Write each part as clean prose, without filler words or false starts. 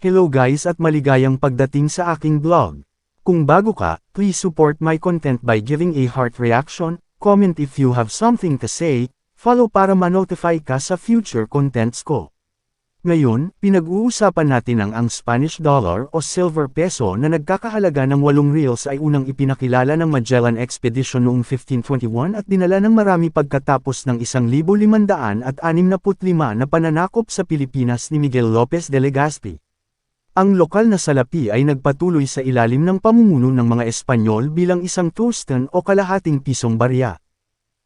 Hello guys at maligayang pagdating sa aking vlog. Kung bago ka, please support my content by giving a heart reaction, comment if you have something to say, follow para ma-notify ka sa future contents ko. Ngayon, pinag-uusapan natin ang Spanish dollar o silver peso na nagkakahalaga ng 8 reals ay unang ipinakilala ng Magellan Expedition noong 1521 at dinala ng marami pagkatapos ng 1565 na pananakop sa Pilipinas ni Miguel Lopez de Legazpi. Ang lokal na salapi ay nagpatuloy sa ilalim ng pamumuno ng mga Espanyol bilang isang tostan o kalahating pisong barya.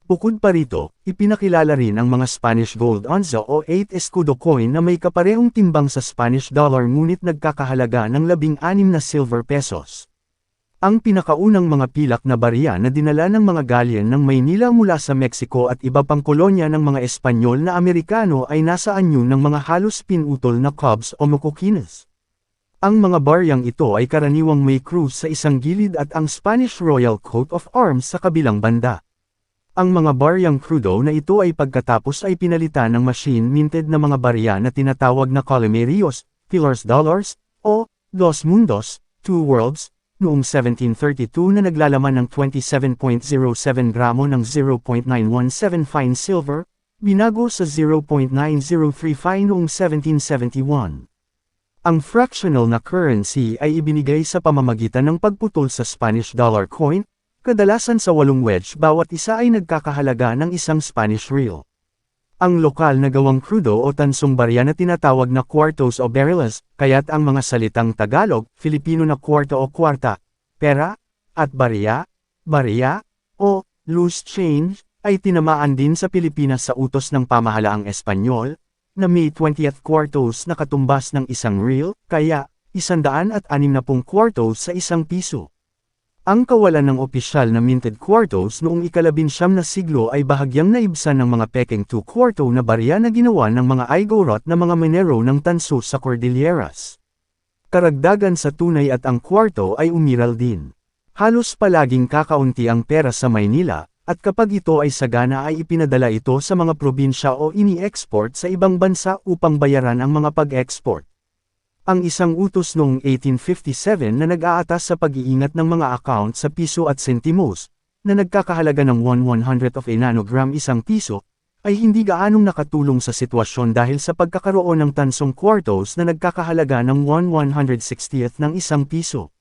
Bukod pa rito, ipinakilala rin ang mga Spanish gold onza o 8 escudo coin na may kaparehong timbang sa Spanish dollar ngunit nagkakahalaga ng 16 na silver pesos. Ang pinakaunang mga pilak na barya na dinala ng mga galleon ng Maynila mula sa Mexico at iba pang kolonya ng mga Espanyol na Amerikano ay nasa anyo ng mga halos pinutol na cobs o mocoquines. Ang mga baryang ito ay karaniwang may krus sa isang gilid at ang Spanish Royal Coat of Arms sa kabilang banda. Ang mga baryang crudo na ito ay pagkatapos ay pinalitan ng machine-minted na mga barya na tinatawag na Columerios, Pillars Dollars, o Dos Mundos, Two Worlds, noong 1732 na naglalaman ng 27.07 gramo ng 0.917 fine silver, binago sa 0.903 fine noong 1771. Ang fractional na currency ay ibinigay sa pamamagitan ng pagputol sa Spanish dollar coin, kadalasan sa 8 wedge bawat isa ay nagkakahalaga ng isang Spanish real. Ang lokal na gawang crudo o tansong barya na tinatawag na cuartos o barilas, kaya't ang mga salitang Tagalog, Filipino na kwarto o kwarta, pera, at barya, o loose change, ay tinamaan din sa Pilipinas sa utos ng pamahalaang Espanyol, na May 20th cuartos na katumbas ng isang real, kaya 160 cuartos sa isang piso. Ang kawalan ng opisyal na minted cuartos noong ika-19 na siglo ay bahagyang naibsan ng mga peking 2 cuarto na barya na ginawa ng mga Igorot na mga minero ng tanso sa Cordilleras. Karagdagan sa tunay at ang cuarto ay umiral din. Halos palaging kakaunti ang pera sa Maynila, at kapag ito ay sagana ay ipinadala ito sa mga probinsya o ini-export sa ibang bansa upang bayaran ang mga pag-export. Ang isang utos noong 1857 na nag-aatas sa pag-iingat ng mga account sa piso at sentimos, na nagkakahalaga ng 1/100 of a nanogram isang piso, ay hindi gaanong nakatulong sa sitwasyon dahil sa pagkakaroon ng tansong cuartos na nagkakahalaga ng 1/160th ng isang piso.